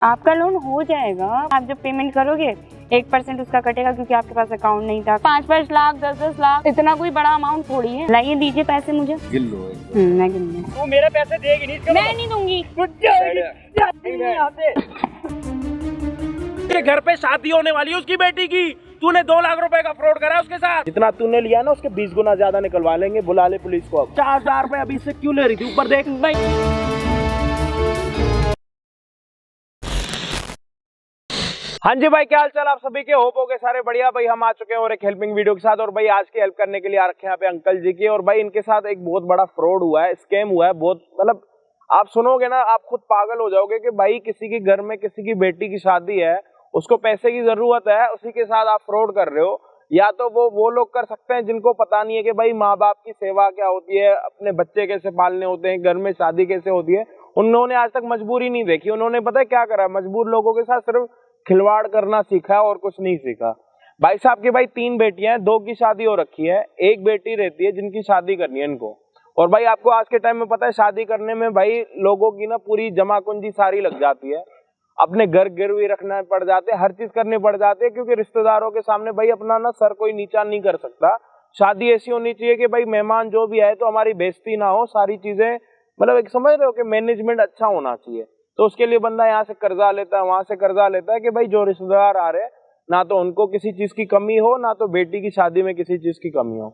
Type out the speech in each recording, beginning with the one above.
आपका लोन हो जाएगा। आप जब पेमेंट करोगे 1% उसका कटेगा, क्योंकि आपके पास अकाउंट नहीं था। 5-5 लाख 10-10 लाख इतना कोई बड़ा अमाउंट थोड़ी है। लाइए दीजिए पैसे मुझे। गिन लो। मैं गिन लूं। तू मेरे पैसे देगी नहीं? मैं नहीं दूंगी। तेरे घर पे शादी होने वाली है उसकी बेटी की, तूने 2 लाख रुपए का फ्रॉड करा उसके साथ। जितना तूने लिया ना उसके 20 गुना ज्यादा निकलवा लेंगे। बुला ले पुलिस को। अब 4,000 रुपए अभी से क्यों ले रही थी? ऊपर देख भाई हाँ जी भाई, क्या हाल चाल आप सभी के? होप हो गए सारे बढ़िया। भाई हम आ चुके हैं और एक हेल्पिंग वीडियो के साथ। और भाई आज की हेल्प करने के लिए आ रखे हैं यहाँ पे अंकल जी की। और भाई इनके साथ एक बहुत बड़ा फ्रॉड हुआ है, स्कैम हुआ है। बहुत मतलब आप सुनोगे ना आप खुद पागल हो जाओगे कि भाई किसी के घर में किसी की बेटी की शादी है, उसको पैसे की जरूरत है, उसी के साथ आप फ्रॉड कर रहे हो। या तो वो लोग कर सकते हैं जिनको पता नहीं है कि भाई माँ बाप की सेवा क्या होती है, अपने बच्चे कैसे पालने होते हैं, घर में शादी कैसे होती है। उन्होंने आज तक मजबूरी नहीं देखी। उन्होंने पता है क्या करा, मजबूर लोगों के साथ सिर्फ खिलवाड़ करना सीखा और कुछ नहीं सीखा। भाई साहब की भाई 3 बेटियां हैं, 2 की शादी हो रखी है, 1 बेटी रहती है जिनकी शादी करनी है इनको। और भाई आपको आज के टाइम में पता है शादी करने में भाई लोगों की ना पूरी जमा कुंजी सारी लग जाती है, अपने घर गिरवी रखना पड़ जाते हैं, हर चीज करनी पड़ जाती है, क्योंकि रिश्तेदारों के सामने भाई अपना ना सर कोई नीचा नहीं कर सकता। शादी ऐसी होनी चाहिए कि भाई मेहमान जो भी आए तो हमारी बेइज्जती ना हो, सारी चीजें मतलब एक समझ रहे हो कि मैनेजमेंट अच्छा होना चाहिए। तो उसके लिए बंदा यहाँ से कर्जा लेता है, वहां से कर्जा लेता है कि भाई जो रिश्तेदार आ रहे हैं ना तो उनको किसी चीज की कमी हो, ना तो बेटी की शादी में किसी चीज की कमी हो।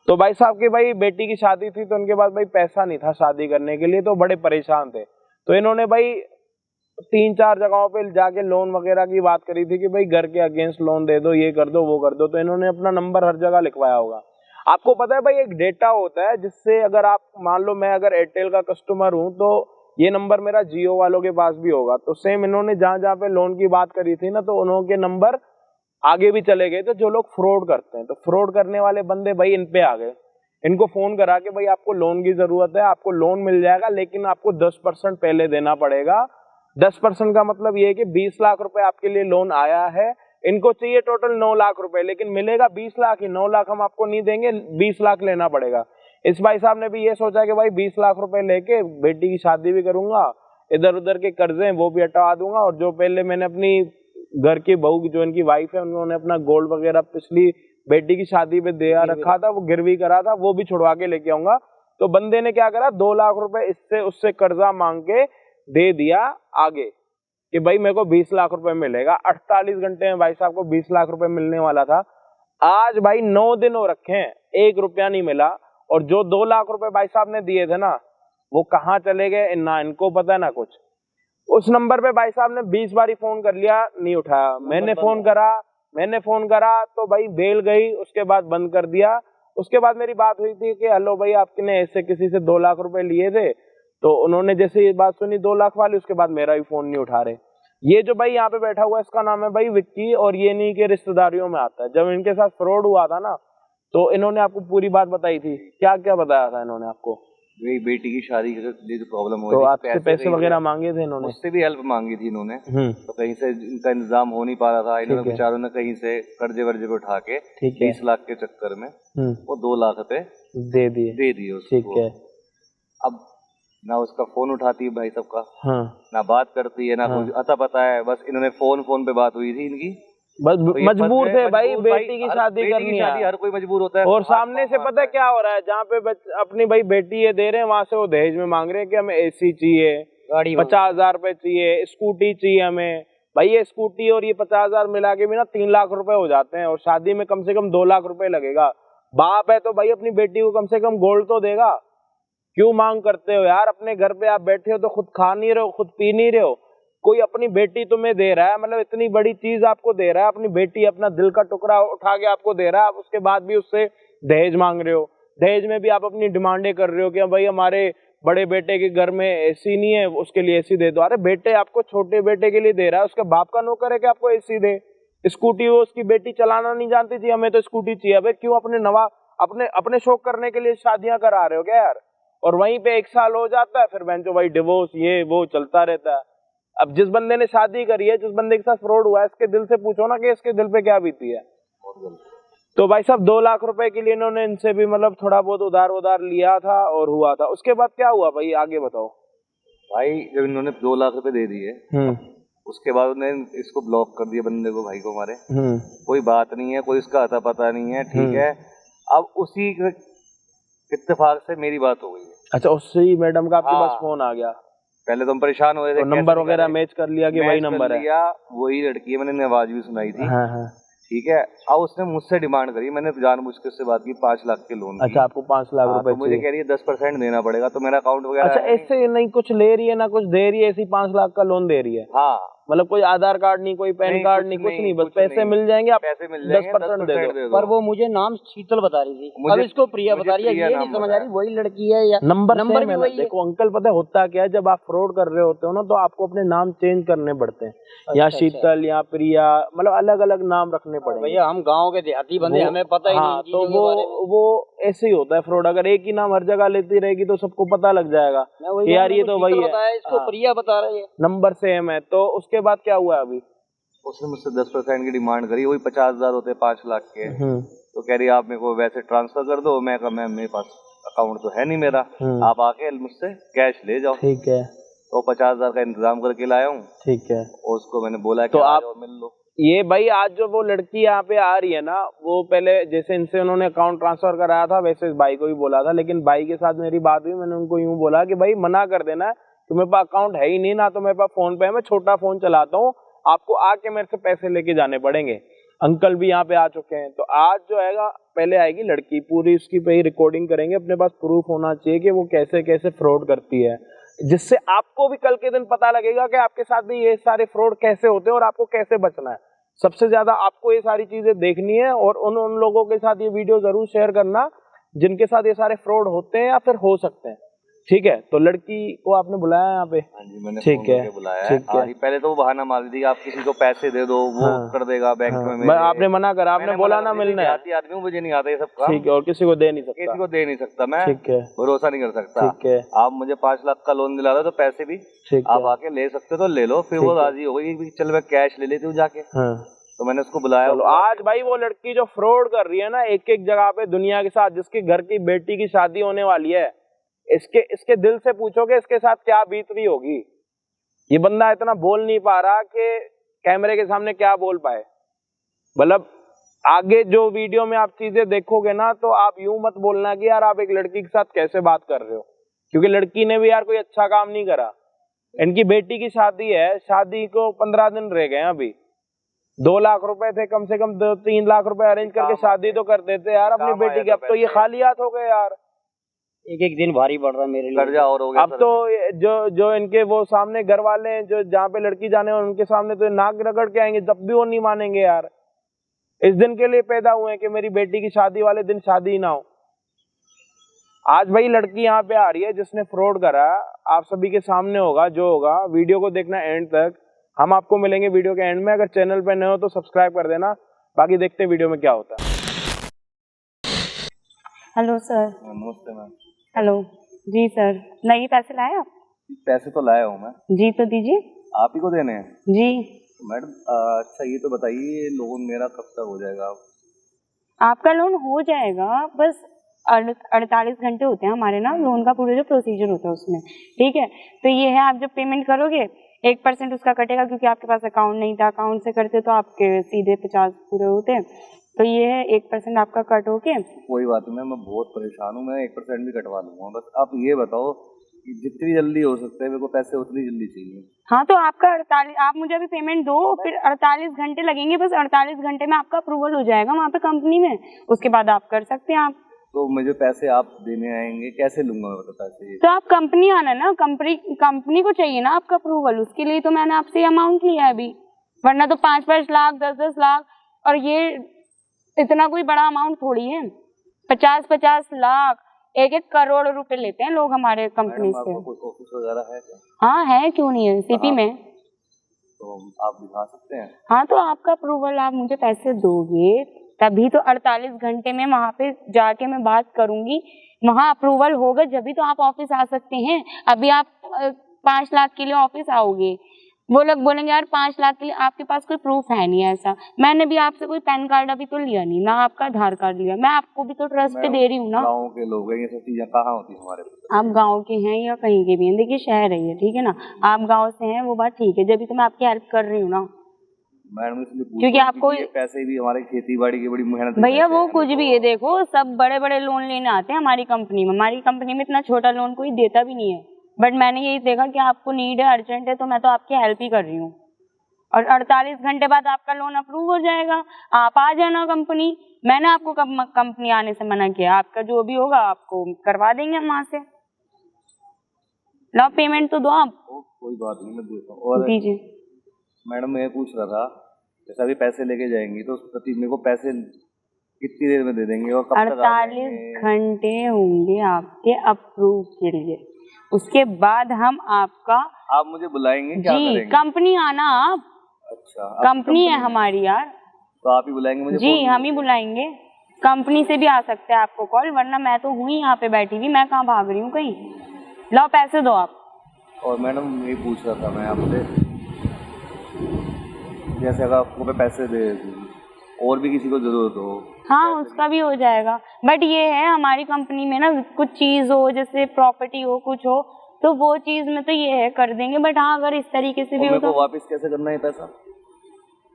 तो भाई साहब की भाई बेटी की शादी थी तो उनके पास भाई पैसा नहीं था शादी करने के लिए, तो बड़े परेशान थे। तो इन्होंने भाई 3-4 जगहों पे जाके लोन वगैरह की बात करी थी कि भाई घर के अगेंस्ट लोन दे दो, ये कर दो वो कर दो। तो इन्होंने अपना नंबर हर जगह लिखवाया होगा। आपको पता है भाई एक डेटा होता है जिससे अगर आप मान लो मैं अगर एयरटेल का कस्टमर हूँ तो ये नंबर मेरा जियो वालों के पास भी होगा। तो सेम इन्होंने जहां जहां पे लोन की बात करी थी ना तो उन्होंने नंबर आगे भी चले गए। तो जो लोग फ्रॉड करते हैं तो फ्रॉड करने वाले बंदे भाई इन पे आ गए। इनको फोन करा के भाई आपको लोन की जरूरत है, आपको लोन मिल जाएगा, लेकिन आपको 10% पहले देना पड़ेगा। 10% का मतलब ये है कि 20 लाख रुपए आपके लिए लोन आया है, इनको चाहिए टोटल 9 लाख रुपए, लेकिन मिलेगा 20 लाख ही। 9 लाख हम आपको नहीं देंगे, 20 लाख लेना पड़ेगा। इस भाई साहब ने भी ये सोचा कि भाई 20 लाख रुपए लेके बेटी की शादी भी करूंगा, इधर उधर के कर्जे वो भी हटा दूंगा, और जो पहले मैंने अपनी घर की बहू जो इनकी वाइफ है उन्होंने अपना गोल्ड वगैरह पिछली बेटी की शादी में दिया रखा था, वो गिरवी करा था, वो भी छुड़वा के लेके आऊंगा। तो बंदे ने क्या करा, 2 लाख रुपए इससे उससे कर्जा मांग के दे दिया आगे कि भाई मेरे को 20 लाख रुपए मिलेगा। 48 घंटे में भाई साहब को 20 लाख रुपए मिलने वाला था। आज भाई 9 दिन हो रखे हैं, 1 रुपया नहीं मिला। और जो 2 लाख रुपए भाई साहब ने दिए थे ना वो कहाँ चले गए ना इनको पता ना कुछ। उस नंबर पे भाई साहब ने 20 बारी फोन कर लिया, नहीं उठाया। मैंने फोन करा तो भाई बेल गई, उसके बाद बंद कर दिया। उसके बाद मेरी बात हुई थी कि हेलो भाई आपने ऐसे किसी से 2 लाख रुपए लिए थे, तो उन्होंने जैसे ये बात सुनी 2 लाख वाली, उसके बाद मेरा भी फोन नहीं उठा रहे। ये जो भाई यहाँ पे बैठा हुआ है इसका नाम है भाई विक्की, और ये नहीं के रिश्तेदारियों में आता है। जब इनके साथ फ्रॉड हुआ था ना तो इन्होंने आपको पूरी बात बताई थी। क्या क्या बताया था इन्होंने आपको? मेरी बेटी की शादी के लिए जो प्रॉब्लम हो तो रही आपसे पैसे वगैरह मांगे थे इन्होंने? उससे भी हेल्प मांगी थी इन्होंने। तो कहीं से इनका इंतजाम हो नहीं पा रहा था। इन्होंने बेचारों ने कहीं से कर्जे वर्जे पे उठा के 20 लाख के चक्कर में वो 2 लाख रुपए दे दिए उसको। ठीक है। अब ना उसका फोन उठाती है भाई सबका, हाँ। ना बात करती है, ना कुछ अता पता है। बस इन्होंने फोन पे बात हुई थी इनकी, बस तो मजबूर थे भाई, बेटी की शादी करनी है। हर कोई मजबूर होता है। और सामने से पता है क्या हो रहा है, जहाँ पे अपनी भाई बेटी ये दे रहे हैं वहां से वो दहेज में मांग रहे हैं कि हमें एसी चाहिए, 50,000 रुपए चाहिए, स्कूटी चाहिए हमें। भाई ये स्कूटी और ये 50,000 मिला के भी ना 3 लाख रुपए हो जाते हैं, और शादी में कम से कम 2 लाख रुपए लगेगा। बाप है तो भाई अपनी बेटी को कम से कम गोल्ड तो देगा। क्यों मांग करते हो यार? अपने घर पे आप बैठे हो तो खुद खा नहीं रहे हो, खुद पी नहीं रहे हो, कोई अपनी बेटी तुम्हें दे रहा है, मतलब इतनी बड़ी चीज आपको दे रहा है, अपनी बेटी अपना दिल का टुकड़ा उठा के आपको दे रहा है, आप उसके बाद भी उससे दहेज मांग रहे हो। दहेज में भी आप अपनी डिमांडें कर रहे हो कि भाई हमारे बड़े बेटे के घर में एसी नहीं है, उसके लिए एसी दे दो। अरे बेटे आपको छोटे बेटे के लिए दे रहा है, उसके बाप का नौकर है कि आपको एसी दे। स्कूटी वो उसकी बेटी चलाना नहीं जानती थी, हमें तो स्कूटी चाहिए। अबे क्यों अपने शौक करने के लिए शादियां करा रहे हो क्या यार? और वहीं पे 1 साल हो जाता है, फिर बहन भाई डिवोर्स ये वो चलता रहता है। अब जिस बंदे ने शादी करी है, जिस बंदे के साथ फ्रॉड हुआ है, इसके दिल से पूछो ना कि इसके दिल पे क्या बीती है। तो भाई साहब 2 लाख रुपए के लिए इन्होंने इनसे भी मतलब थोड़ा बहुत उधार लिया था और हुआ था। उसके बाद क्या हुआ भाई आगे बताओ। भाई जब इन्होंने 2 लाख रुपए दे दिए, उसके बाद उन्होंने इसको ब्लॉक कर दिया बंदे को, भाई को हमारे। कोई बात नहीं है, कोई उसका अता पता नहीं है, ठीक है। अब उसी इत्तेफाक से मेरी बात हो गई है। अच्छा, उससे मैडम का आपके पास फोन आ गया? पहले तो हम परेशान हो रहे थे, तो नंबर वगैरह मैच कर लिया कि वही नंबर है? वही लड़की है, मैंने आवाज भी सुनाई थी। ठीक है। अब उसने मुझसे डिमांड करी, मैंने जानबूझ के उससे बात की 5 लाख के लोन। अच्छा, आपको 5 लाख रुपए? तो मुझे कह रही है 10% देना पड़ेगा, तो मेरा अकाउंट वगैरह। अच्छा, ऐसे नहीं कुछ ले रही है ना कुछ दे रही है, ऐसी 5 लाख का लोन दे रही है? हाँ, मतलब कोई आधार कार्ड नहीं, कोई पैन कार्ड नहीं, कुछ नहीं, बस पैसे मिल जाएंगे, आप 10% दे दो। पर वो मुझे नाम शीतल बता रही थी, अब इसको प्रिया बता रही है, ये नहीं समझ आ रही वही लड़की है या नंबर भी वही है। देखो अंकल, पता है होता क्या है, जब आप फ्रॉड कर रहे होते हो ना, तो आपको अपने नाम चेंज करने पड़ते हैं। या शीतल या प्रिया, मतलब अलग अलग नाम रखने पड़ेंगे। भैया हम गाँव के देहाती बंदे, हमें पता ही नहीं। तो वो ऐसे ही होता है फ्रॉड। अगर एक ही नाम हर जगह लेती रहेगी तो सबको पता लग जाएगा यार ये तो वही है। इसको प्रिया बता रही है, नंबर सेम है। तो उसके बाद क्या हुआ? अभी उसने मुझसे 10% की डिमांड करी, वही 50,000 होते 5 लाख के। तो कह रही आप मेरे को वैसे ट्रांसफर कर दो। मैं कहा मैम मेरे पास अकाउंट तो है नहीं मेरा, आप आके मुझसे कैश ले जाओ। ठीक है। तो 50,000 का इंतजाम करके लाया हूँ। ठीक है। और उसको मैंने बोला तो कि आप मिल लो। ये भाई आज जो वो लड़की यहाँ पे आ रही है ना, वो पहले जैसे इनसे उन्होंने अकाउंट ट्रांसफर कराया था वैसे इस भाई को भी बोला था, लेकिन भाई के साथ मेरी बात हुई, मैंने उनको यूं बोला कि भाई मना कर देना कि मेरे पास अकाउंट है ही नहीं ना, तो मेरे पास फोन पे है, मैं छोटा फोन चलाता हूँ, आपको आके मेरे से पैसे लेके जाने पड़ेंगे। अंकल भी यहाँ पे आ चुके हैं। तो आज जो है पहले आएगी लड़की, पूरी उसकी पे रिकॉर्डिंग करेंगे, अपने पास प्रूफ होना चाहिए कि वो कैसे कैसे फ्रॉड करती है, जिससे आपको भी कल के दिन पता लगेगा कि आपके साथ भी ये सारे फ्रॉड कैसे होते हैं और आपको कैसे बचना है। सबसे ज्यादा आपको ये सारी चीजें देखनी है और उन लोगों के साथ ये वीडियो जरूर शेयर करना जिनके साथ ये सारे फ्रॉड होते हैं या फिर हो सकते हैं। ठीक है। तो लड़की को आपने बुलाया यहाँ पे? हाँ जी, मैंने ठीक है, बुलाया है। पहले तो वो बहाना मार दी, आप किसी को पैसे दे दो, वो कर देगा बैंक में। आपने मना करा, आपने बोला ना मिलना है। आदमी मुझे नहीं आता ये सब काम। ठीक है। और किसी को दे नहीं सकता? किसी को दे नहीं सकता मैं। ठीक है। भरोसा नहीं कर सकता। ठीक है। आप मुझे 5 लाख का लोन दिला दो, तो पैसे भी आप आके ले सकते तो ले लो। फिर वो राजी हो गई, चल मैं कैश ले लेती हूँ जाके। तो मैंने उसको बुलाया। आज भाई वो लड़की जो फ्रॉड कर रही है ना एक एक जगह पे दुनिया के साथ, जिसके घर की बेटी की शादी होने वाली है, इसके दिल से पूछोगे इसके साथ क्या बीत रही होगी। ये बंदा इतना बोल नहीं पा रहा कि कैमरे के सामने क्या बोल पाए। मतलब आगे जो वीडियो में आप चीजें देखोगे ना, तो आप यूं मत बोलना कि यार आप एक लड़की के साथ कैसे बात कर रहे हो, क्योंकि लड़की ने भी यार कोई अच्छा काम नहीं करा। इनकी बेटी की शादी है, शादी को 15 दिन रह गए। अभी 2 लाख रुपए थे, कम से कम 2-3 लाख रुपए अरेंज करके शादी तो कर देते यार अपनी बेटी की। अब तो ये खालियात हो गए यार, एक एक दिन भारी पड़ रहा मेरे लिए। कर्जा और हो गया। अब तो जो इनके वो सामने घर वाले हैं, जो जहाँ पे लड़की जाने हैं उनके सामने तो नाक रगड़ के आएंगे, तब भी वो नहीं मानेंगे यार। इस दिन के लिए पैदा हुए हैं कि मेरी बेटी की शादी वाले दिन शादी ही ना हो। आज भाई लड़की यहाँ पे आ रही है जिसने फ्रॉड करा, आप सभी के सामने होगा जो होगा। वीडियो को देखना एंड तक, हम आपको मिलेंगे वीडियो के एंड में। अगर चैनल पे नए हो तो सब्सक्राइब कर देना। बाकी देखते हैं वीडियो में क्या होता है। Hello sir. नमस्ते मैम। हेलो जी सर। नहीं पैसे लाए आप? पैसे तो लाया हूँ मैं। जी तो दीजिए। आप ही को देने हैं? जी मैडम। अच्छा ये तो बताइए लोन मेरा कब तक हो जाएगा? आपका लोन हो जाएगा, बस 48 घंटे होते हैं हमारे ना लोन का पूरा जो प्रोसीजर होता है उसमें। ठीक है। तो ये है, आप जब पेमेंट करोगे 1% उसका कटेगा, क्योंकि आपके पास अकाउंट नहीं था। अकाउंट से करते तो आपके सीधे 50 पूरे होते। तो ये है 1% आपका कट होके। कोई बात नहीं, मैं बहुत परेशान हूँ, मैं 1% भी कटवा लूंगा। बस आप ये बताओ कि जितनी जल्दी हो सकता है मेरे को पैसे उतनी जल्दी चाहिए। हाँ तो आपका 48, आप मुझे अभी पेमेंट दो, फिर 48 घंटे लगेंगे। बस 48 घंटे में आपका अप्रूवल हो जाएगा वहाँ पे कंपनी में, उसके बाद आप कर सकते हैं। आप तो मुझे पैसे आप देने आएंगे, कैसे लूंगा मैं पैसे? तो आप कंपनी आना ना, कंपनी को चाहिए ना आपका अप्रूवल, उसके लिए तो मैंने आपसे अमाउंट लिया है अभी। वरना तो 5-5 लाख 10-10 लाख, और ये इतना कोई बड़ा अमाउंट थोड़ी है। 50-50 लाख 1-1 करोड़ रुपए लेते हैं लोग हमारे कंपनी से। ऑफिस वगैरह है क्या? हाँ है, क्यों नहीं है, सिटी में। तो आप दिखा सकते हैं? हाँ तो आपका अप्रूवल, आप मुझे पैसे दोगे तभी तो 48 घंटे में वहाँ पे जाके मैं बात करूंगी, वहाँ अप्रूवल होगा जब भी तो आप ऑफिस आ सकते हैं। अभी आप 5 लाख के लिए ऑफिस आओगे वो लोग बोलेंगे यार 5 लाख के लिए आपके पास कोई प्रूफ है नहीं ऐसा। मैंने भी आपसे कोई पैन कार्ड अभी तो लिया नहीं, ना आपका आधार कार्ड लिया, मैं आपको भी तो ट्रस्ट पे दे रही हूँ ना। गाँव के लोग हैं, ये सब चीजें कहाँ होती हमारे पास? आप गांव के हैं या कहीं के भी हैं, देखिए शहर है ये, ठीक है ना, आप गांव से हैं वो बात ठीक है, जब भी तो मैं आपकी हेल्प कर रही हूँ ना मैडम, इसलिए पूछ क्योंकि रहा हूँ आपको कि ये पैसे भी हमारे खेती बाड़ी की बड़ी मेहनत भैया वो कुछ भी है, देखो सब बड़े बड़े लोन लेने आते हैं हमारी कंपनी में, हमारी कंपनी में इतना छोटा लोन कोई देता भी नहीं है, बट मैंने यही देखा कि आपको नीड है, अर्जेंट है, तो मैं तो आपकी हेल्प ही कर रही हूँ। और 48 घंटे बाद आपका लोन अप्रूव हो जाएगा, आप आ जाना कंपनी। मैंने आपको कंपनी आने से मना किया, आपका जो भी होगा आपको करवा देंगे हम वहां से। लो पेमेंट तो दो आप। कोई बात नहीं, मैं देता हूँ। और दीजिए। मैडम मैं पूछ रहा था, जैसे अभी पैसे लेके जाएंगी तो प्रति मेरे को पैसे कितनी देर में दे देंगे और कब तक आ 48 घंटे होंगे आपके अप्रूव के लिए, उसके बाद हम आपका। आप मुझे बुलाएंगे क्या जी करेंगे? कंपनी आना आप। अच्छा, कंपनी है हमारी यार। तो आप ही बुलाएंगे मुझे? जी हम ही बुलाएंगे, कंपनी से भी आ सकते हैं आपको कॉल, वरना मैं तो हुई यहाँ पे बैठी हुई, मैं कहाँ भाग रही हूँ कहीं। लो पैसे दो आप। और मैडम ये पूछ रहा था मैं आपसे, जैसे अगर आपको मैं पैसे दे दूँ और भी किसी को जरूरत हो? हाँ उसका भी हो जाएगा, बट ये है हमारी कंपनी में ना कुछ चीज हो, जैसे प्रॉपर्टी हो, कुछ हो, तो वो चीज में तो ये है कर देंगे, बट हाँ अगर इस तरीके से भी हो तो वापस कैसे करना है पैसा?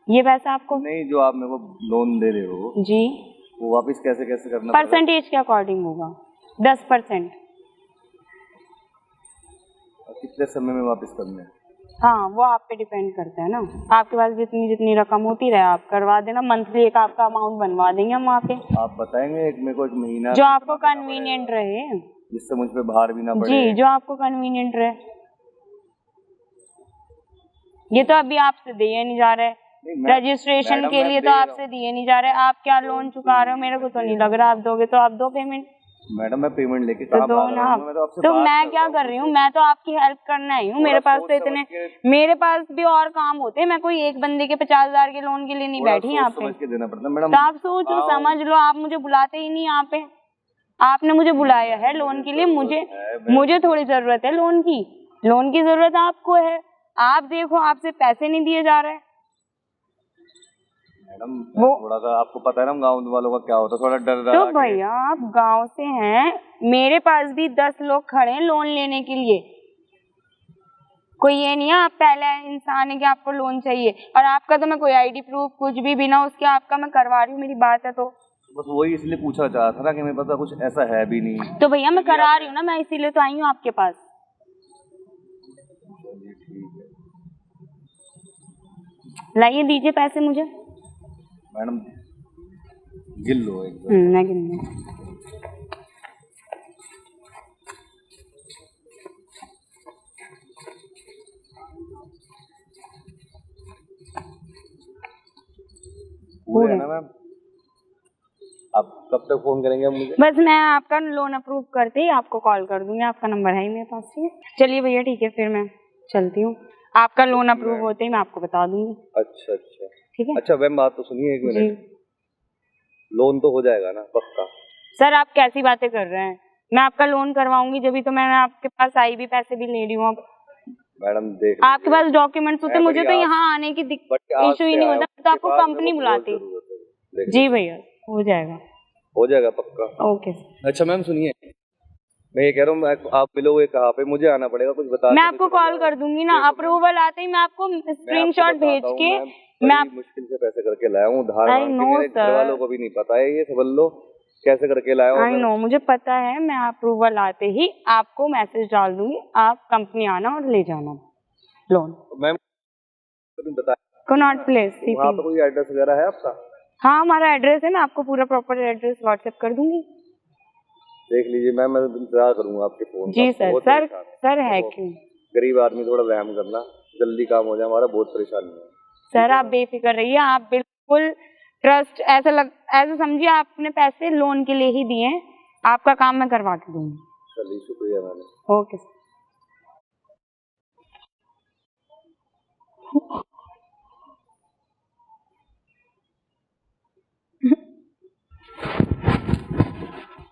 ये पैसा आपको नहीं, जो आप मेरे को लोन दे रहे हो जी, वो वापस कैसे कैसे करना? परसेंटेज के अकॉर्डिंग होगा, 10%। कितने समय में वापस करना है? हाँ वो आप पे डिपेंड करता है ना, आपके पास जितनी जितनी रकम होती रहे आप करवा देना, मंथली एक आपका अमाउंट बनवा देंगे हम वहाँ पे। आप बताएंगे मेरे को एक महीना जो आपको कन्वीनियंट रहे, जिससे मुझ पे भार भी ना पड़े। जी जो आपको कन्वीनियंट रहे। ये तो अभी आपसे दिए नहीं जा रहे, रजिस्ट्रेशन के लिए तो आपसे दिए नहीं जा रहे, आप क्या लोन चुका रहे हो मेरे को तो नहीं लग रहा आप दोगे, तो आप दो पेमेंट। मैडम मैं पेमेंट लेके तो दो ना आप। तो मैं क्या कर रही हूँ, मैं तो आपकी हेल्प करना ही हूँ, मेरे पास तो इतने, मेरे पास भी और काम होते हैं, मैं कोई एक बंदे के 50,000 के लोन के लिए नहीं बैठी यहाँ पे। देना पड़ता मैडम। तो आप सोचो समझ लो, आप मुझे बुलाते ही नहीं यहाँ पे, आपने मुझे बुलाया है लोन के लिए, मुझे थोड़ी जरूरत है लोन की जरूरत आपको है। आप देखो आपसे पैसे नहीं दिए जा रहे। मैडम वो थोड़ा सा आपको पता है ना गाँव वालों का क्या होता है, थोड़ा डर रहा है। तो भैया आप गांव से हैं, मेरे पास भी 10 लोग खड़े हैं लोन लेने के लिए, कोई ये नहीं है आप पहला इंसान है कि आपको लोन चाहिए, और आपका तो मैं कोई आईडी प्रूफ कुछ भी बिना उसके आपका मैं करवा रही हूँ, मेरी बात है तो बस वही इसलिए पूछा चाह था ना कि मेरे पता कुछ ऐसा है भी नहीं। तो भैया मैं करा रही हूँ ना, मैं इसीलिए तो आई हूँ आपके पास। लाइए दीजिए पैसे मुझे। मैडम गिन लो एक बार। मैं गिन लूँ। पूरे है ना मैम? आप कब तक फोन करेंगे आप मुझे? बस मैं आपका लोन अप्रूव करते ही आपको कॉल कर दूंगी, आपका नंबर है ही मेरे पास। ठीक है चलिए भैया, ठीक है फिर मैं चलती हूँ, आपका लोन अप्रूव होते ही मैं आपको बता दूंगी। अच्छा अच्छा ठीक है। अच्छा मैम बात तो सुनिए एक मिनट, लोन तो हो जाएगा ना पक्का? सर आप कैसी बातें कर रहे हैं, मैं आपका लोन करवाऊंगी जब तो मैं आपके पास आई भी पैसे भी ले रही हूँ। अब मैडम देख आपके पास डॉक्यूमेंट्स होते, मुझे तो यहाँ आने की इशू ही नहीं होता, तो आपको कंपनी बुलाती। जी भैया हो जाएगा पक्का। ओके। अच्छा मैम सुनिए, मैं ये कह रहा हूँ आप मिलोगे कहाँ पे, मुझे आना पड़ेगा कुछ बता। मैं आपको कॉल कर दूंगी ना, अप्रूवल आते ही मैं आपको स्क्रीनशॉट भेज के मैं मुश्किल से पैसे करके लाया हूँ उधार मांग के, मेरे घर वालों को भी नहीं पता है, ये समझ लो कैसे करके लाया हूँ। आई नो मुझे पता है, मैं अप्रूवल आते ही आपको मैसेज डाल दूंगी, आप कंपनी आना और ले जाना लोन। मैम कनॉट प्लेस वहाँ पे कोई एड्रेस वगैरह है आपका? हाँ हमारा एड्रेस है, मैं आपको पूरा प्रॉपर एड्रेस व्हाट्सएप कर दूंगी। देख लीजिए मैम, मैं इंतजार करूंगा आपके फोन। जी सर सर है क्यों, गरीब आदमी थोड़ा रहम करना, जल्दी काम हो जाए हमारा, बहुत परेशानी है। सर आप बेफिक्र रहिए, आप बिल्कुल ट्रस्ट ऐसा समझिए आपने पैसे लोन के लिए ही दिए हैं, आपका काम मैं करवा के दूंगी। चलिए शुक्रिया मैम। Okay sir.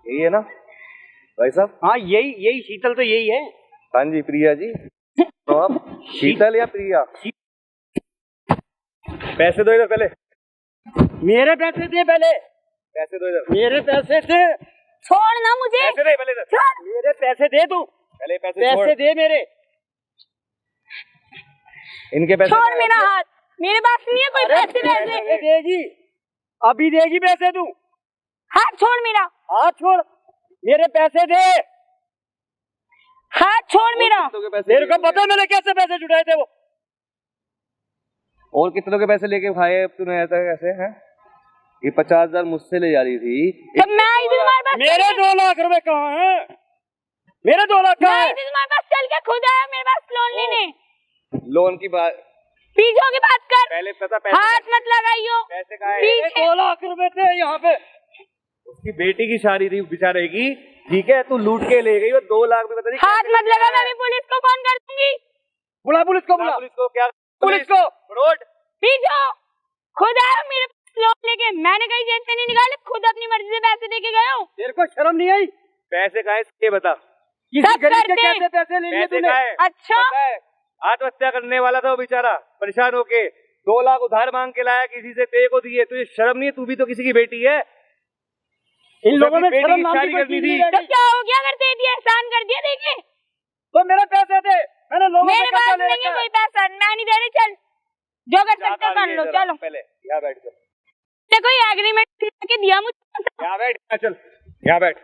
यही है ना भाई साहब? हाँ यही शीतल तो यही है। हाँ जी प्रिया जी, तो आप शीतल या प्रिया? पैसे दो इधर पहले, मेरे पैसे दे पहले, पैसे दो इधर, मेरे पैसे दे। छोड़ ना मुझे, पैसे दे पहले इधर, मेरे पैसे दे तू, पहले पैसे पैसे दे मेरे। इनके पैसे छोड़ मेरा हाथ, मेरे पास नहीं है कोई पैसे वैसे। देगी, अभी देगी पैसे तू। हाथ छोड़ मेरा, हाथ छोड़, मेरे पैसे दे। हाथ छोड़ मेरा। तेरे को पता है मैंने कैसे पैसे जुटाए थे वो? और कितनों के पैसे लेके खाए अब तूने ऐसा कैसे है? ये 50,000 मुझसे ले जा रही थी। तब मैं आई थी तुम्हारे पास, मेरे 2 लाख रुपए कहाँ हैं? मेरे 2 लाख मैं कहाँ आई हैं? थी तुम्हारे पास, चल के खुद आया मेरे पास लोन लेने। लोन की बात पीछे होके बात कर, पहले पता पैसे हाथ मत लगाइयो। पैसे कहाँ है? मेरे 2 लाख रुपए थे यहाँ पे। उसकी बेटी की शादी थी बेचारे की, ठीक है, तू लूट के ले गई वो 2 लाख भी पता नहीं। हाथ मत लगा, मैं भी पुलिस को फोन कर दूंगी। बुला पुलिस को, बुला पुलिस को, क्या पुलिस को। रोड पीछे हो, खुद आया मेरे पास लोन लेके, मैंने कहीं जेब से नहीं निकाले, खुद अपनी मर्जी से पैसे दे के गए हो। तेरे को शर्म नहीं आई? पैसे कहाँ है ये बता, किसी सब गरीब के करते हैं। कैसे पैसे ले लिए पैसे तूने? कहाँ है? अच्छा, पता है, आत्महत्या करने वाला था वो बेचारा, परेशान होके 2 लाख उधार मांग के लाया किसी से, तेरे को दिए। तुझे शर्म नहीं है? तू भी तो किसी की बेटी है। इन लोगों में बेटी शर्म की नाम शादी की कोई करनी चीज थी। नहीं रह तो गई। क्या हो गया अगर दे दिया, एहसान कर दिया, देखे। तो मेरे पैसे दे, मैंने लोगों मेरे से पास कर्जा ले नहीं है रखा है। कोई पैसा, मैं नहीं दे रही, चल जो कर सकते हो कर लो, चलो। पहले यहाँ बैठ चल, तो कोई एग्रीमेंट के दिया मुझे, यहाँ बैठ, चल यहाँ बैठ।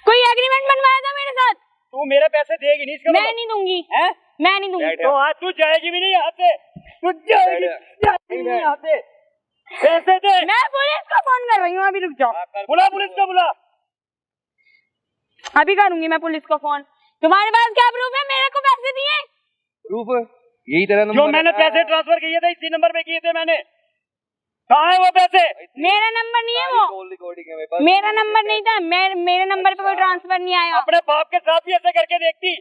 कोई एग्रीमेंट बनवाया था मेरे साथ, तू मेरे पैसे देगी नहीं, इसका मैं मतलब? नहीं दूंगी, हैं? मैं नहीं दूंगी। बैठ। तो आज तू जाएगी भी नहीं यहाँ से, तू जाएगी भी नहीं यहाँ से। पैसे दे। मैं पुलिस को फोन कर रही हूँ, अभी रुक जाओ, बुला पुलिस को, बुला। अभी करूंगी मैं पुलिस को फोन। तुम्हारे पास क्या प्रूफ है मेरे को पैसे दिए? प्रूफ यही तेरा जो नंबर मैंने पैसे ट्रांसफर किए थे इसी नंबर पे किए थे मैंने। कहाँ है वो पैसे? मेरा नंबर नहीं है वो, कॉल रिकॉर्डिंग है मेरे पास। मेरा नंबर नहीं था, मेरे नंबर पे कोई ट्रांसफर नहीं आया। अपने बाप के साथ भी ऐसे करके देखती।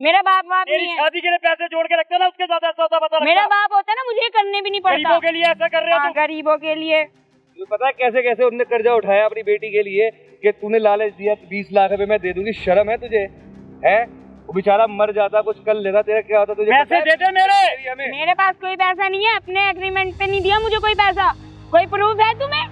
मेरा बाप तेरी नहीं है, शादी के लिए पैसे जोड़ के रखते ना, उसके साथ ऐसा होता पता मेरा लगता। बाप होता ना, मुझे करने भी नहीं पड़ता। गरीबों के लिए ऐसा कर रहे हो हाँ, तुम। गरीबों के लिए। तुझे पता है कैसे कैसे उनने कर्जा उठाया अपनी बेटी के लिए, कि तूने लालच दिया 20 लाख रुपए मैं दे दूंगी। शर्म है तुझे? है वो बेचारा मर जाता, कुछ कर लेता, तेरा क्या होता? तुझे पैसे दे दे मेरे। हमें मेरे पास कोई पैसा नहीं है, अपने एग्रीमेंट पे नहीं दिया मुझे कोई पैसा। कोई प्रूफ है तुम्हें?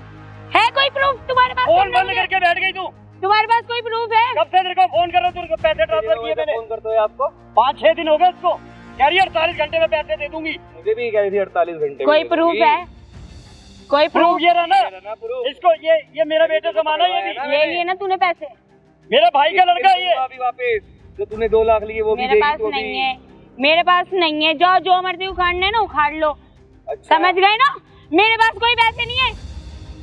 है कोई प्रूफ तुम्हारे पास? फोन बंद करके बैठ गई तू। तुम्हारे पास कोई प्रूफ है? कब से तेरे को फोन कर रहा हूँ, तेरे को पैसे ट्रांसफर किए मैंने। फोन करते हो आपको? 5-6 दिन हो गए उसको, कह रही है 48 घंटे में पैसे दे दूंगी। मुझे भी कह रही थी 48 घंटे। कोई प्रूफ है? कोई प्रूफ प्रूफ? ये रहा ना, प्रूफ इसको ये मेरा बेटा जमाना, ये भी ले लिए ना तूने पैसे? मेरा भाई का लड़का है ये। अभी वापस जो तूने 2 लाख लिए वो भी मेरे देगी पास तो अभी। नहीं है, मेरे पास नहीं है। जाओ जो मर्जी उखाड़ना है ना उखाड़ लो, अच्छा। समझ गए ना? मेरे पास कोई पैसे नहीं है,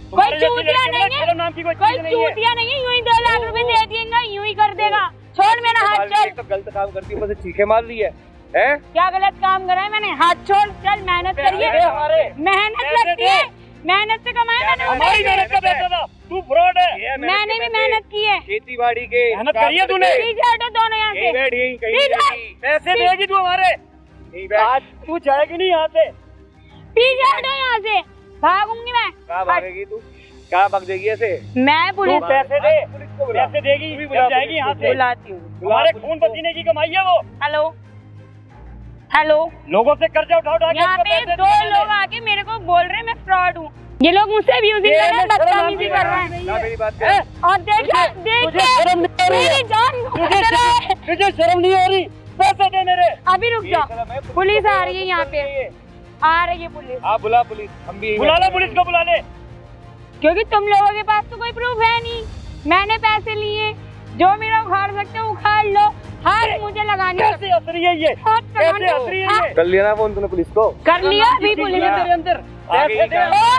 कोई चूतिया नहीं है, नाम की कोई कोई चीज नहीं है। चूतिया नहीं है। यूं ही 2 लाख रुपए दे देगा, यूं ही कर देगा। छोड़ मेरा हाथ, चल। तो गलत काम करती है, ऊपर से चीखे मार रही है, हैं? क्या गलत काम करा है मैंने? हाथ छोड़, चल मेहनत करिए, पैसे हमारे। मेहनत पैसे लगती दे। है, मेहनत से कमाया मैंने। हमारी मेहनत का पैसा था, तू फ्रॉड है। मैंने भी मेहनत की है। खेती बाड़ी के मेहनत करी है तूने। पीछे हटो दोनों यहाँ यहीं से, बैठ, यहीं कहीं ठीक है। बैठी, पैसे देगी तू हमारे। यहीं बैठ। आज तू जाएगी नहीं यहाँ से। पीछे हटो यहाँ से, भागूंगी मैं। कहाँ भागेगी तू? कहाँ भाग जाएगी ऐसे? मैं तू पुलिस पैसे दे, पुलिस को बुला। पैसे देगी, तू भी जब बुला जाएगी पुलिस यहाँ को। से। बुलाती हूँ। हमारे खून पसीने की कमाई है वो। हेलो हेलो, लोगों से कर्जा उठा उठा के यहाँ उसको पे पैसे 2 दिए लोग आके मेरे को बोल रहे हैं मैं फ्रॉड हूँ। ये लोग मुझसे अब्यूजिंग कर रहे हैं, बदतमीजी कर रहे हैं। ना मेरी बात हैं? कर। और देखिए तुझे शर्म नहीं आ रही है? मेरी जान तुझे खतरा है। तुझे शर्म नहीं आ रही? पैसे दे मेरे। अभी रुक जाओ, पुलिस आ रही है यहाँ पे, आ रही है पुलिस। हाँ बुला पुलिस, हम भी यहीं बुला ले बैठे पुलिस को, बुला ले। क्योंकि तुम लोगों के पास तो कोई प्रूफ है नहीं। मैंने पैसे लिए, जो मेरा उखाड़ सकते हो उखाड़ लो, हाथ मुझे लगाने कैसे असरी है ये? कैसे असरी है ये? कर लिया ना फोन तूने पुलिस को? कर लिया अभी पुलिस है ने। तेरे अंदर। भागी पैसे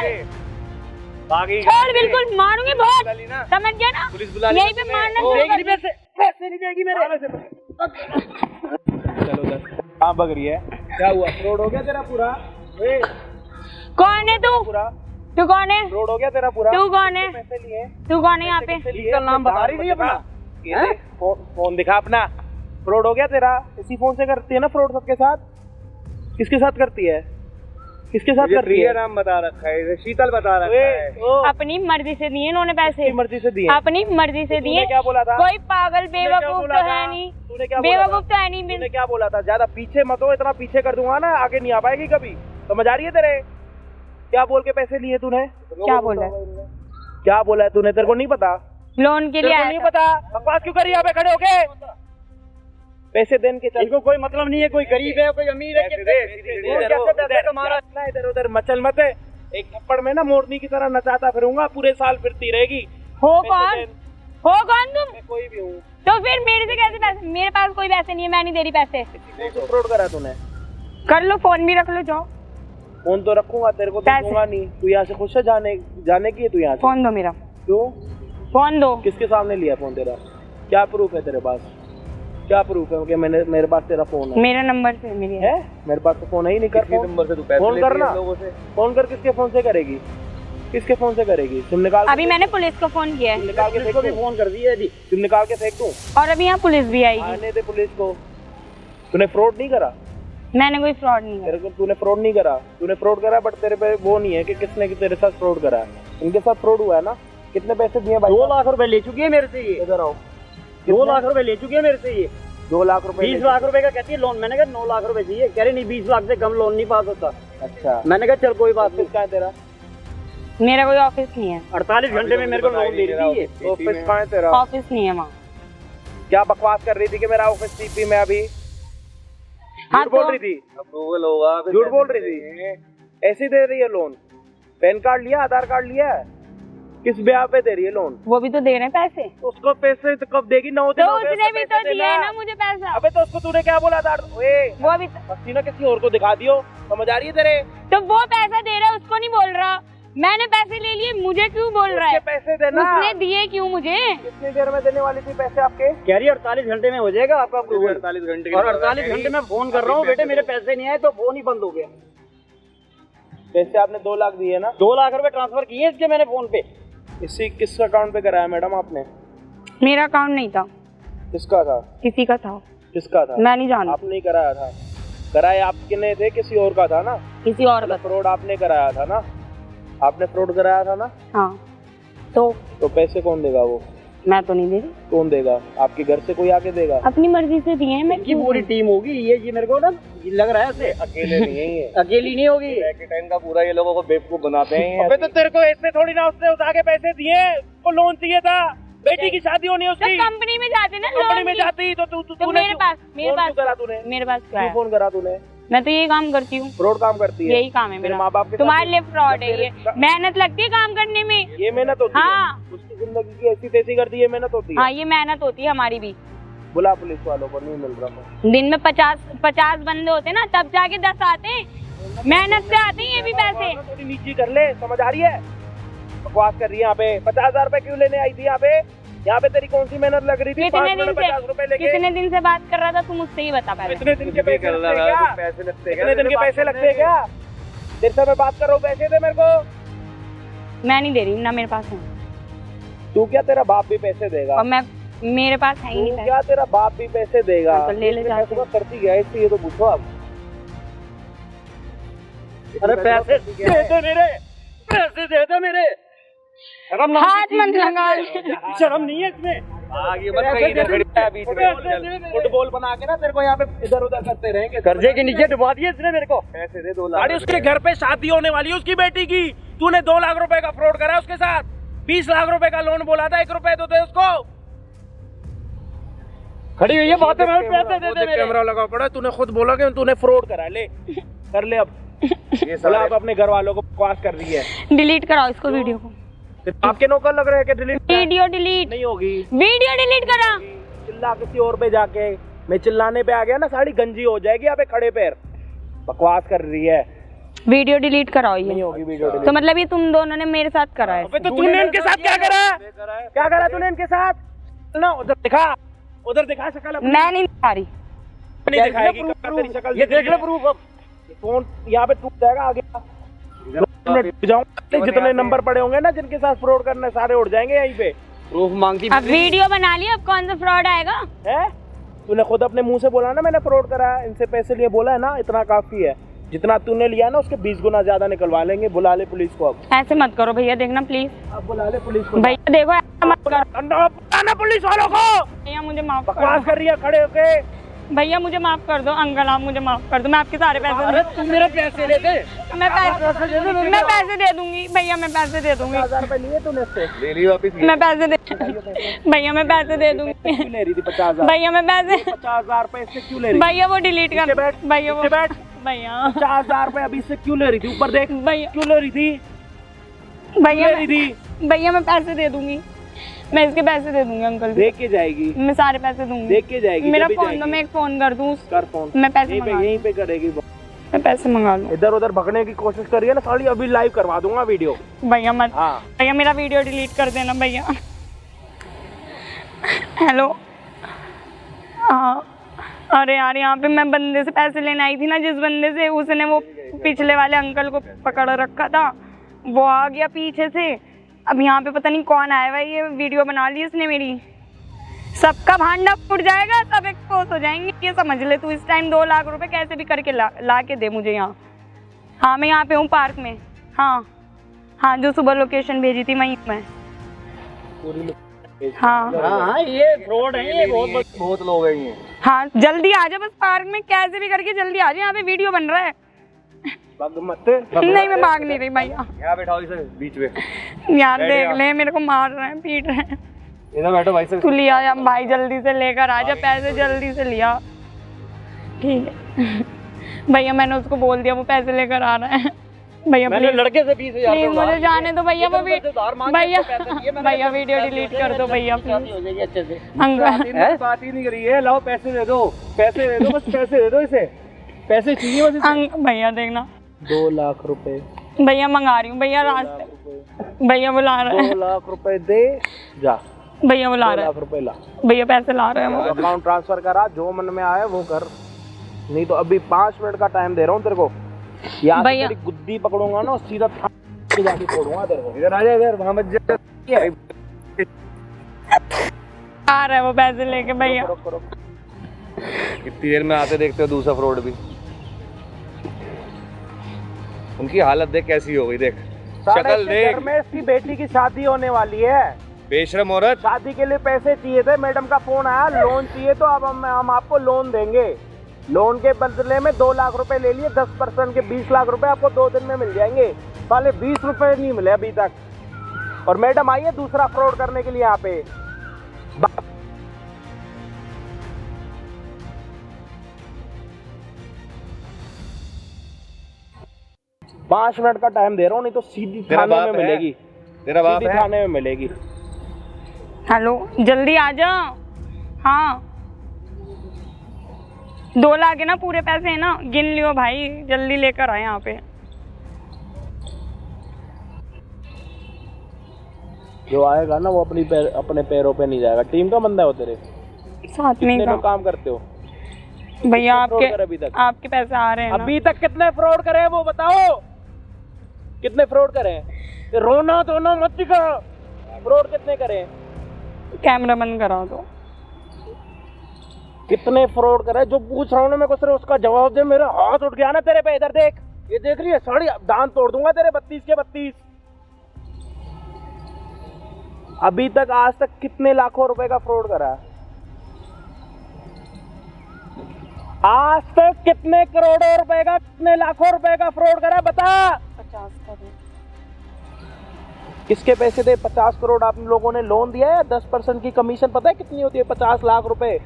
दे। भागी छोड़, बिल्कुल मारूंगी बहुत, बुला ली ना? समझ गया ना? पुलिस बुला ली यहीं पे तूने? मारना ओ, शुरू देगी कर नहीं पैसे, पैसे नहीं देगी मेरे। चलो उधर। कहाँ भाग रही है? क्या हुआ? फ्रॉड हो गया तेरा पूरा? ए, कौन है तू? पूरा तू कौन है? फ्रॉड हो गया तेरा पूरा? तू कौन है? पैसे लिए? तू कौन है यहाँ पे? इसका नाम बता रही थी अपना। हैं? फोन दिखा अपना। फ्रॉड हो गया तेरा? इसी फोन से करती है ना फ्रॉड सबके साथ? किसके साथ करती है? किसके साथ कर रही है? नाम बता रखा है, शीतल बता रखा है। अपनी मर्जी से दिए इन्होंने पैसे, अपनी मर्जी से दिए। अपनी मर्जी से दिए। क्या बोला था? कोई पागल बेवकूफ तो है नहीं, बेवकूफ तो है नहीं। तूने क्या बोला था? ज्यादा पीछे मत हो, इतना पीछे कर दूंगा ना आगे नहीं आ पाएगी कभी। समझ आ रही है तेरे? क्या बोल के पैसे लिए तूने? क्या बोला? क्या बोला है तूने? तेरे को नहीं पता? लोन के लिए नहीं पता? बकवास क्यों करी यहाँ पे खड़े होके? पैसे देने के चल। इनको कोई मतलब नहीं है, कोई गरीब है कोई अमीर है, कैसे पैसे कमा रहा है। इधर उधर मचल मत। एक थप्पड़ में ना मोरनी की तरह नचाता फिरूंगा, पूरे साल फिरती रहेगी। हो कौन तुम? कोई भी हूँ। तो फिर मेरे से कैसे पैसे? मेरे पास कोई पैसे नहीं है, मैं नहीं दे रही पैसे। फ्रॉड करा तूने? कर लो, फोन भी रख लो, जाओ। फोन तो रखूंगा, तेरे को तो दूंगा नहीं। तू यहाँ से खुश है जाने की है तू यहाँ से? फोन दो मेरा। क्यों? फोन दो। किसके सामने लिया फोन तेरा? क्या प्रूफ है तेरे पास? क्या प्रूफ है कि मेरे पास तेरा फोन है? मेरा नंबर से मेरी है। मेरे पास तो फोन है ही नहीं। कर नंबर से तू पैसे फोन करना। फोन कर। किसके फोन से करेगी? किसके फोन से करेगी? तुम निकाल। अभी मैंने पुलिस को फोन किया है। निकाल के पुलिस को भी फोन कर दिया जी। तुम निकाल के फेंक दूं? और अभी यहाँ पुलिस भी आएगी। आने दे पुलिस को। तूने फ्रॉड नहीं करा? मैंने कोई फ्रॉड नहीं तेरे किया। को तूने फ्रॉड नहीं करा। तूने फ्रॉड करा बट तेरे पे वो नहीं है कि किसने तेरे साथ फ्रॉड करा है। इनके साथ फ्रॉड हुआ है ना? कितने पैसे दिए भाई? 2 लाख रुपए ले चुकी है मेरे से ये। इधर आओ। 2 लाख रुपए ले चुकी है मेरे से ये। 2 लाख रुपए? 20 लाख रुपए का कहती है लोन। मैंने कहा 9 लाख रुपए चाहिए। कह रही नहीं, 20 लाख से कम लोन नहीं पास होता। अच्छा, मैंने मैंने कहा चल कोई बात नहीं। ऑफिस कहाँ है तेरा? मेरा कोई ऑफिस नहीं है। 48 घंटे में मेरे को लोन दे रही है। ऑफिस कहाँ है तेरा? ऑफिस नहीं है वहाँ। क्या बकवास कर रही थी कि मेरा ऑफिस सीपी में? अभी हाँ झूठ बोल तो रही थी। अप्रूवल होगा। झूठ बोल रही थी। ऐसी दे रही है लोन? पैन कार्ड लिया, आधार कार्ड लिया है? किस ब्याह पे दे रही है लोन? वो भी तो दे रहे हैं पैसे। उसको पैसे तो कब देगी? 9 दिन तो हो गए उसने भी तो पैसे दिया है देना। ना मुझे पैसा। अबे तो उसको तूने क्या बोला था? वो भी बस्ती ना किसी और को दिखा दियो। समझ आ रही है तेरे? तो वो पैसा दे रहा है, उसको नहीं बोल रहा। मैंने पैसे ले लिए, मुझे क्यों बोल रहा है? उसके पैसे देना। उसने दिए क्यों मुझे? कितनी देर में देने वाली थी पैसे आपके? कह रही है 48 घंटे में हो जाएगा आपका अप्रूवल। 48 घंटे और 48 घंटे में फोन कर रहा हूँ, बेटे मेरे पैसे नहीं आए, तो फोन ही बंद हो गया। पैसे आपने 2 लाख दिए ना? 2 लाख रुपए ट्रांसफर किए इसके मैंने फोन पे। किस अकाउंट पे कराया मैडम आपने? मेरा अकाउंट नहीं था, किसका था? किसी का था। किसका था? मैं नहीं जानती। आपने ही कराया था? कराया आपने थे, किसी और का था ना? किसी और का था। फ्रॉड आपने कराया था ना? आपने फ्रॉड कराया था ना? हाँ तो पैसे कौन देगा? वो मैं तो नहीं दे रही। कौन देगा? आपके घर से कोई आके देगा? अपनी मर्जी से दिए हैं। मैं इनकी पूरी टीम होगी ये मेरे को ना लग रहा है ऐसे। अकेले नहीं है ये। अकेली नहीं होगी। टाइम का पूरा ये लोगों को बेवकूफ बनाते हैं। अबे तो तेरे को ऐसे थोड़ी ना उसने उठा के पैसे दिए। वो लोन चाहिए था, बेटी की शादी होनी है तो उसकी। कंपनी में जाते ना, कंपनी लोन में की। जाती तो तू तो मेरे पास करा तूने? मेरे पास क्या क्यों है? फोन करा तूने? मैं तो यही काम करती हूँ। फ्रॉड काम करती है? यही काम है मेरे मेरा। माँ बाप के तुम्हारे साथ- लिए फ्रॉड है ये। मेहनत लगती है काम करने में। ये मेहनत होती हाँ। है? उसकी जिंदगी की ऐसी तैसी कर दी है, मेहनत होती है। हाँ, ये मेहनत होती है हमारी भी। बुला पुलिस वालों को, नहीं मिल रहा। दिन में 50 बंदे होते ना, तब जाके 10 आते हैं। मेहनत से आते हैं ये भी पैसे। थोड़ी नीची कर ले। समझ आ रही है? बकवास कर रही है यहाँ पे। 50,000 रुपए क्यों लेने आई थी यहाँ पे? यहाँ पे तेरी कौन सी मेहनत लग रही थी? कितने 5 दिन मिनट 50 रुपए लेके। कितने दिन से बात कर रहा था, तुम मुझसे ही बता पहले। इतने दिन के पैसे लगते हैं क्या? पैसे लगते हैं। इतने दिन के पैसे लगते हैं क्या? तेरे से मैं बात कर रहा हूँ, पैसे दे मेरे को। मैं नहीं दे रही ना, मेरे पास है। तू क्या, तेरा बाप भी पैसे देगा? और मैं, मेरे पास है ही नहीं तू पैसे। क्या, तेरा बाप भी पैसे देगा? हाँ, तो ले ले इतने जाके। पैसों का करती क्या है इससे? ये तो पूछो आप। अरे पैसे दे दे मेरे, पैसे दे दे मेरे। शर्म ना हाथ मत लगा। शर्म नहीं है इसमें। आगे मत कहीं इधर खड़ी है बीच में। फुटबॉल बना के ना तेरे को यहाँ पे इधर उधर करते रहेंगे। कर्जे के नीचे डुबा दिए इसने मेरे को। पैसे दे 2 लाख। अरे उसके घर पे शादी होने वाली है उसकी बेटी की। तूने 2 लाख रुपए का फ्रॉड करा उसके साथ। 20 लाख रुपए का लोन बोला था, 1 रुपए तो दे उसको। खड़ी हुई है बातें में, पैसे दे दे मेरे। कैमरा लगा पड़ा, तूने खुद बोला कि तूने फ्रॉड करा। ले कर ले अब। ये बोला आप अपने घर वालों को बकवास कर रही है। डिलीट कराओ इसको, वीडियो को। आपके नौकर लग रहे हैं कि डिलीट वीडियो डिलीट, नहीं होगी? वीडियो डिलीट करा। चिल्ला किसी और पे जाके। मैं चिल्लाने पे आ गया ना, साड़ी गंजी हो जाएगी यहाँ पे खड़े पैर। बकवास कर रही है। वीडियो डिलीट कराओ नहीं ये। होगी वीडियो डिलीट। तो मतलब ये तुम दोनों ने मेरे साथ करा है। अबे तो तूने इनके साथ क्या करा? क्या करा तूने इनके साथ? ना उधर दिखा, उधर दिखा शक्ल अपनी। मैं नहीं दिखा रही। नहीं दिखाएगी तेरी शक्ल। ये देख ले प्रूफ। अब फोन यहाँ पे टूट जाएगा आगे। जाऊंगा जितने नंबर पड़े होंगे ना जिनके साथ फ्रॉड करना, सारे उड़ जाएंगे यहीं पे। प्रूफ मांगती। अब वीडियो बना ली, अब कौन सा फ्रॉड आएगा? है? तूने खुद अपने मुंह से बोला ना मैंने फ्रॉड करा, इनसे पैसे लिए बोला है ना, इतना काफी है। जितना तूने लिया ना उसके 20 गुना ज्यादा निकलवा लेंगे। बुला ले पुलिस को अब। ऐसे मत करो भैया, देखना प्लीज। अब बुला ले पुलिस को। भैया देखो ऐसा मत करो। बुलाना पुलिस वालों को। भैया मुझे माफ कर बकवास कर रही है खड़े होके। भैया मुझे माफ कर दो अंकल, आप मुझे माफ कर दो, मैं आपके सारे पैसे अरे तू मेरे पैसे ले दे। मैं पैसे दे दूंगी भैया, मैं पैसे दे दूंगी। 1000 रुपए लिए तूने इससे? ले ली वापस। मैं पैसे दे भैया, मैं पैसे दे दूंगी। क्यों ले रही थी 50,000? भैया मैं पैसे 50,000 रुपए इससे क्यों ले रही थी? भैया वो डिलीट कर भैया, वो बैठ। भैया 50,000 रुपए अभी इससे क्यों ले रही थी? ऊपर देख। भैया क्यों ले रही थी? भैया ले रही थी? भैया मैं पैसे दे दूंगी, मैं इसके पैसे दे दूंगी अंकल। देख के जाएगी। मैं सारे पैसे दूंगी। देख के जाएगी। मेरा जब भी फोन जाएगी। दो, मैं एक फोन कर दूं। कर फोन। मैं पैसे यहीं पे मंगा यहीं पे करेगी। मैं पैसे मंगा लूं। इधर उधर भगने की कोशिश करिए ना साली, अभी लाइव करवा दूंगा वीडियो। भैया मत। हाँ भैया मेरा वीडियो डिलीट कर देना भैया। हेलो। हाँ अरे यार यहाँ पे मैं बंदे से पैसे लेने आई थी ना, जिस बंदे से, उसने वो पिछले वाले अंकल को पकड़ रखा था, वो आ गया पीछे से। अब यहाँ पे पता नहीं कौन आया हुआ, ये वीडियो बना ली इसने मेरी। सबका भांडा फूट जाएगा, सब एक्सपोज हो जाएंगे, ये समझ ले तू। इस टाइम 2 लाख रुपए कैसे भी करके ला के दे मुझे यहाँ। हाँ मैं यहाँ पे हूँ पार्क में। हाँ हाँ जो सुबह लोकेशन भेजी थी वहीं मैं। हाँ हाँ ये फ्रॉड है, ये बहुत लोग हैं ये। हाँ जल्दी आ जा बस पार्क में, कैसे भी करके जल्दी आ जा, यहाँ पे वीडियो बन रहा है। भाग मत। नहीं मैं भाग नहीं रही भैया। यहाँ बैठाओ इसे बीच में। यार देख ले मेरे को मार रहे हैं, पीट रहे हैं। इधर बैठो भाई से। तू लिया या भाई, जल्दी से लेकर आ जा, पैसे जल्दी से लिया। ठीक है भैया, मैंने उसको बोल दिया, वो पैसे लेकर आ रहे हैं। भैया मैंने लड़के से 20,000 प्लीज मुझे जाने दो भैया। वो भैया वीडियो डिलीट कर दो भैया प्लीज। हो जाएगी अच्छे से। अंकल बात ही नहीं करी है। लाओ पैसे दे दो, पैसे दे दो, बस पैसे दे दो इसे। पैसे चाहिए बस। भैया देखना 2 लाख रुपए भैया मंगा रही हूँ भैया, रास्ते भैया बुला रहे 2 हैं। लाख रुपए दे जा। भैया बुला 2 रहे लाख रुपए ला। हैं भैया, पैसे ला रहे हैं वो। अकाउंट ट्रांसफर करा, जो मन में आया वो कर, नहीं तो अभी 5 मिनट का टाइम दे रहा हूँ तेरे को। यहाँ से तेरी गुद्दी पकड़ूंगा ना, सीधा जाके छोड़ूंगा तेरे को। इधर आ जा, इधर वहाँ मत जा। आ रहे हैं वो पैसे लेके भैया। कितनी देर में आते देखते हो दूसरा फ्रॉड भी। उनकी हालत देख कैसी हो गई, देख शक्ल देख। घर में इसकी बेटी की शादी होने वाली है। बेशरम औरत। शादी के लिए पैसे चाहिए थे, मैडम का फोन आया, लोन चाहिए, तो अब हम आपको लोन देंगे। लोन के बदले में 2 लाख रुपए ले लिए, 10% के 20 लाख रुपए आपको 2 दिन में मिल जाएंगे। साले 20 रुपए नहीं मिले अभी तक। और मैडम आई है दूसरा फ्रॉड करने के लिए यहाँ पे। 5 मिनट का टाइम दे रहा हूँ, नहीं तो सीधी थाने में मिलेगी। तेरा बाप सीधी है? थाने में मिलेगी। हेलो जल्दी आ जाओ। हाँ 2 लाख है ना, पूरे पैसे है ना, गिन लियो भाई, जल्दी लेकर आए यहाँ पे। जो आएगा ना वो अपने पैरों पे नहीं जाएगा। टीम का बंदा है वो तेरे साथ में कितने लोग काम करते हो भैया? अभी तक आपके पैसे आ रहे हैं ना? अभी तक कितने फ्रॉड करे हैं वो बताओ, कितने फ्रॉड करे हैं? रोना धोना मत दिखा, फ्रॉड कितने करे हैं? कैमरा बंद करा दो। कितने फ्रॉड करे? जो पूछ रहा हूँ ना मैं को सिर्फ उसका जवाब दे। मेरा हाथ उठ गया ना तेरे पे, इधर देख, ये देख रही है साड़ी, दांत तोड़ दूंगा तेरे 32 के 32। अभी तक आज तक कितने लाखों रुपए का फ्रॉड करा है? आज तक कितने करोड़ों रुपए का, कितने लाखों रुपए का फ्रॉड करा बता। 50 करोड़। किसके पैसे दे? 50 करोड़ आप लोगों ने लोन दिया है। 10% की कमीशन पता है कितनी होती है? 50 लाख रुपए।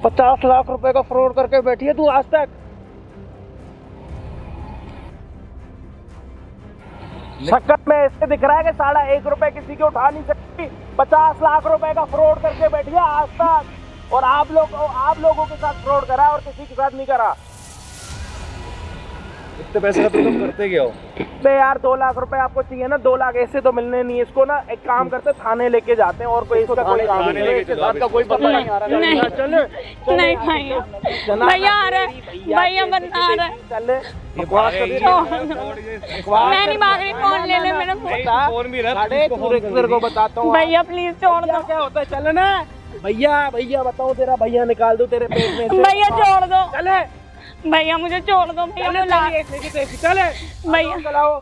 50 लाख रुपए का फ्रॉड करके बैठी है तू आज तक। शक्ल में ऐसे दिख रहा है कि 1.5 रुपए किसी के उठा नहीं सकती। 50 लाख रुपए का फ्रॉड करके बैठी है आज तक। और आप लोगों के साथ फ्रॉड करा है और किसी के साथ नहीं करा। इतने पैसे का तुम करते क्या हो? बे यार 2 लाख रुपए आपको चाहिए ना, 2 लाख ऐसे तो मिलने नहीं। इसको ना एक काम करते, थाने लेके जाते हैं और कोई इसका कोई काम नहीं है। इसके साथ का कोई पता नहीं आ रहा। चल नहीं भैया, भैया आ रहा है, भैया बता रहा है। चल बकवास कर रही है। मैं नहीं भाग रही, फोन ले ले मेरा फोन। फोन भी रख। तेरे को बताता हूँ भैया प्लीज छोड़ दो। क्या होता है। चल ना भैया भैया बताओ, तेरा भैया निकाल दो तेरे पेट में से। भैया छोड़ दो, चले भैया मुझे छोड़ दो भैया, चले बुला चले, चले भैया चलाओ।